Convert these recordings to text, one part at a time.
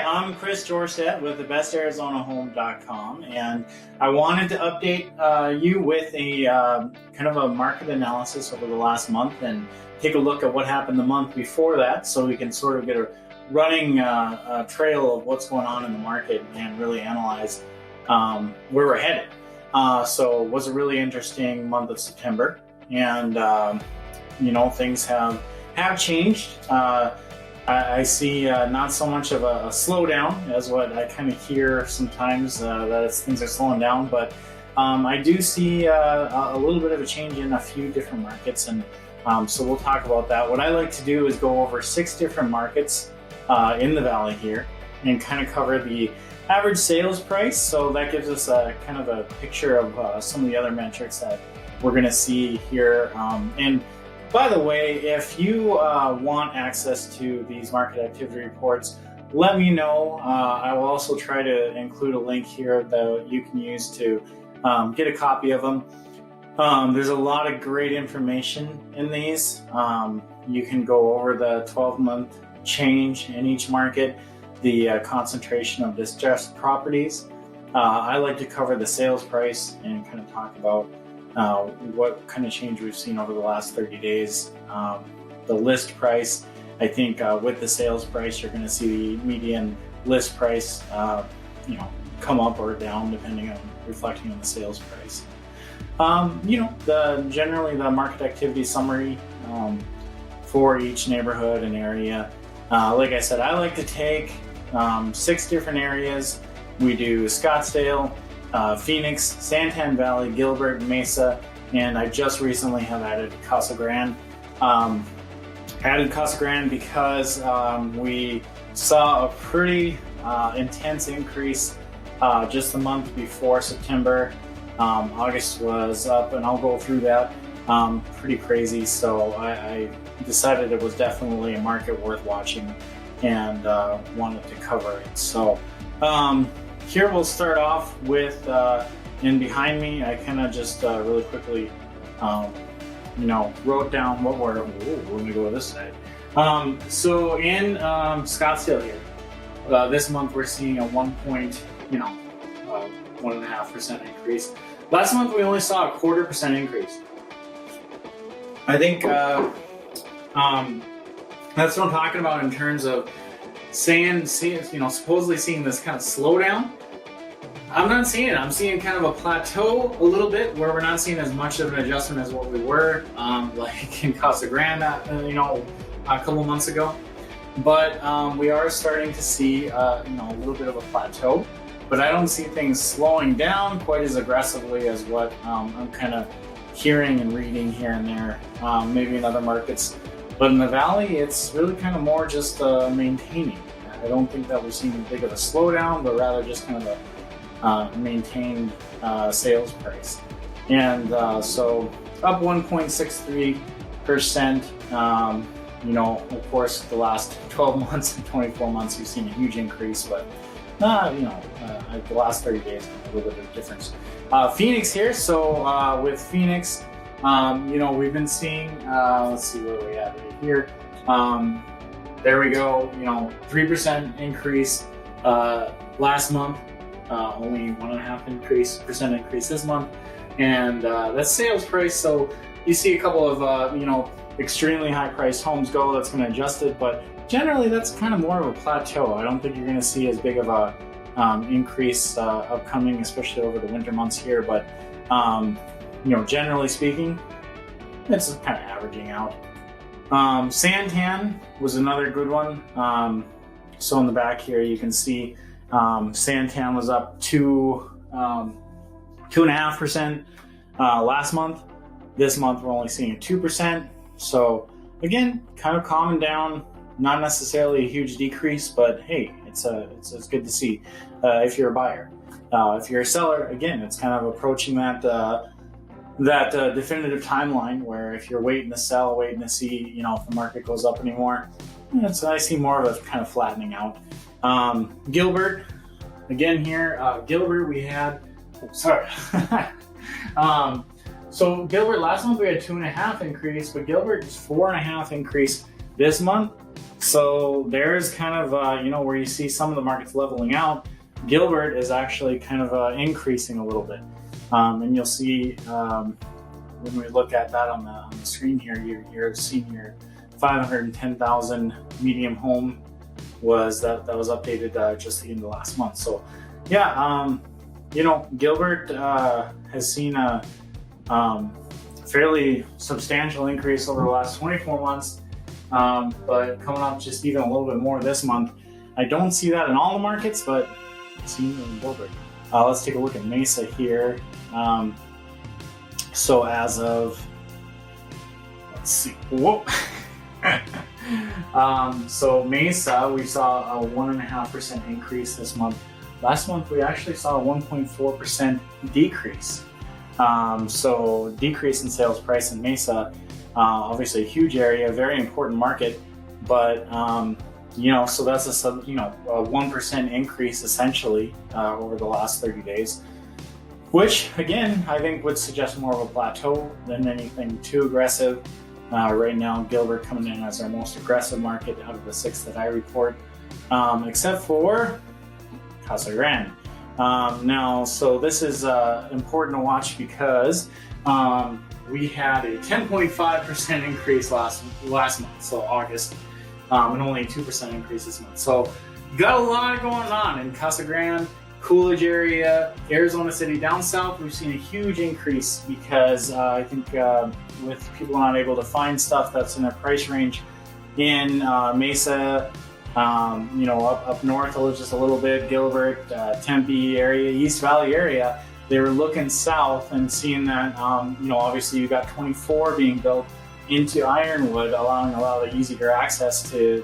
I'm Chris with thebestarizonahome.com, and I wanted to update you with a kind of a market analysis over the last month and take a look at what happened the month before that, so we can sort of get a running trail of what's going on in the market and really analyze where we're headed. So it was a really interesting month of September, and things have changed. I see not so much of a slowdown as what I kind of hear sometimes, that things are slowing down, but I do see a little bit of a change in a few different markets, and so we'll talk about that. What I like to do is go over 6 different markets in the valley here and kind of cover the average sales price, so that gives us a kind of a picture of some of the other metrics that we're going to see here. And by the way, if you want access to these market activity reports, let me know. I will also try to include a link here that you can use to get a copy of them. There's a lot of great information in these. You can go over the 12-month change in each market, the concentration of distressed properties. I like to cover the sales price and kind of talk about what kind of change we've seen over the last 30 days. The list price, I think with the sales price, you're going to see the median list price come up or down depending on reflecting on the sales price. Generally the market activity summary for each neighborhood and area. Like I said, I like to take 6 different areas. We do Scottsdale, Phoenix, Santan Valley, Gilbert, Mesa, and I just recently have added Casa Grande. Added Casa Grande because we saw a pretty intense increase just the month before September. August was up, and I'll go through that. Pretty crazy, so I decided it was definitely a market worth watching and wanted to cover it. So here we'll start off with, and behind me, I kind of just really quickly, wrote down what we're going to go this side. So in Scottsdale here, this month we're seeing a 1.5% increase. Last month we only saw a 0.25% increase. I think that's what I'm talking about in terms of seeing, supposedly seeing this kind of slowdown. I'm not seeing it. I'm seeing kind of a plateau a little bit where we're not seeing as much of an adjustment as what we were, like in Casa Grande, a couple months ago. But we are starting to see, a little bit of a plateau. But I don't see things slowing down quite as aggressively as what I'm kind of hearing and reading here and there, maybe in other markets. But in the valley, it's really kind of more just maintaining. I don't think that we're seeing big of a slowdown, but rather just kind of a maintained sales price. And so up 1.63%. Of course, the last 12 months and 24 months, you've seen a huge increase, but the last 30 days, a little bit of difference. Phoenix here. So with Phoenix, we've been seeing, let's see where we at right here. There we go, 3% increase last month, only 1.5% increase this month. And that's sales price. So you see a couple of, extremely high priced homes go, that's going to adjust it. But generally that's kind of more of a plateau. I don't think you're going to see as big of a increase upcoming, especially over the winter months here. But, generally speaking, it's kind of averaging out. Santan was another good one. So in the back here, you can see Santan was up 2.5% last month. This month, we're only seeing a 2%. So again, kind of calming down, not necessarily a huge decrease, but hey, it's good to see if you're a buyer. If you're a seller, again, it's kind of approaching that definitive timeline where if you're waiting to sell, waiting to see, if the market goes up anymore, I see more of a kind of flattening out. Gilbert, again here, Gilbert, we had, so Gilbert, last month we had 2.5% increase, but Gilbert is 4.5% increase this month. So there's kind of, where you see some of the markets leveling out, Gilbert is actually kind of increasing a little bit. And you'll see when we look at that on the screen here, you're seeing your 510,000 medium home that was updated just the end of last month. So yeah, Gilbert has seen a fairly substantial increase over the last 24 months. But coming up just even a little bit more this month. I don't see that in all the markets, but I've seen it in Gilbert. Let's take a look at Mesa here. So as of, let's see, whoa. So Mesa, we saw a 1.5% increase this month. Last month, we actually saw a 1.4% decrease. So decrease in sales price in Mesa. Obviously a huge area, very important market, but so that's a 1% increase essentially over the last 30 days, which again I think would suggest more of a plateau than anything too aggressive. Right now, Gilbert coming in as our most aggressive market out of the 6 that I report, except for Casa Grande. Now, so this is important to watch because we had a 10.5% increase last month, so August, and only a 2% increase this month. So you got a lot going on in Casa Grande, Coolidge area, Arizona City. Down south, we've seen a huge increase because I think with people not able to find stuff that's in their price range in Mesa, up north just a little bit, Gilbert, Tempe area, East Valley area, they were looking south and seeing that, obviously you got 24 being built into Ironwood, allowing a lot of easier access to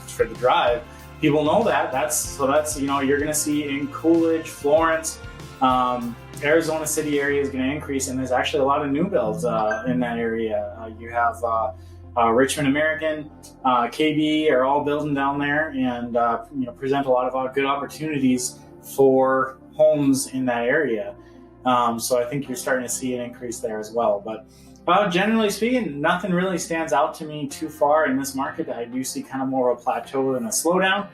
for the drive. People know that. That's you're going to see in Coolidge, Florence, Arizona City area is going to increase, and there's actually a lot of new builds in that area. You have Richmond American, KB are all building down there, and present a lot of good opportunities for homes in that area. So I think you're starting to see an increase there as well. But generally speaking, nothing really stands out to me too far in this market. I do see kind of more of a plateau than a slowdown,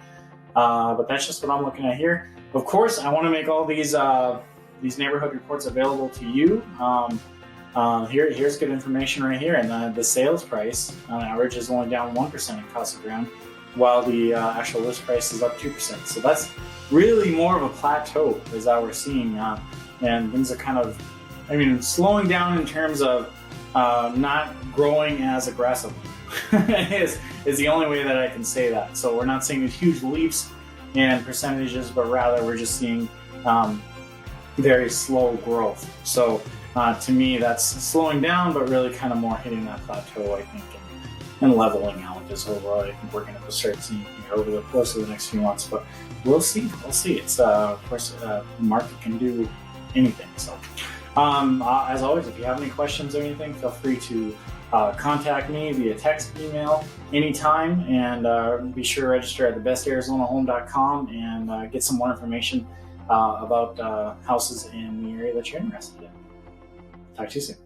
but that's just what I'm looking at here. Of course, I want to make all these neighborhood reports available to you. Here's good information right here, and the sales price on average is only down 1% in Casa Grande, while the actual list price is up 2%. So that's really more of a plateau is that we're seeing, and things are kind of, slowing down in terms of not growing as aggressively is the only way that I can say that. So we're not seeing these huge leaps in percentages, but rather we're just seeing very slow growth. So to me, that's slowing down, but really kind of more hitting that plateau, I think, and leveling out is what I think we're going to start seeing here over the course of the next few months. But we'll see. It's of course, the market can do anything. So as always, if you have any questions or anything, feel free to contact me via text, email, anytime, and be sure to register at thebestarizonahome.com and get some more information about houses in the area that you're interested in. Talk to you soon.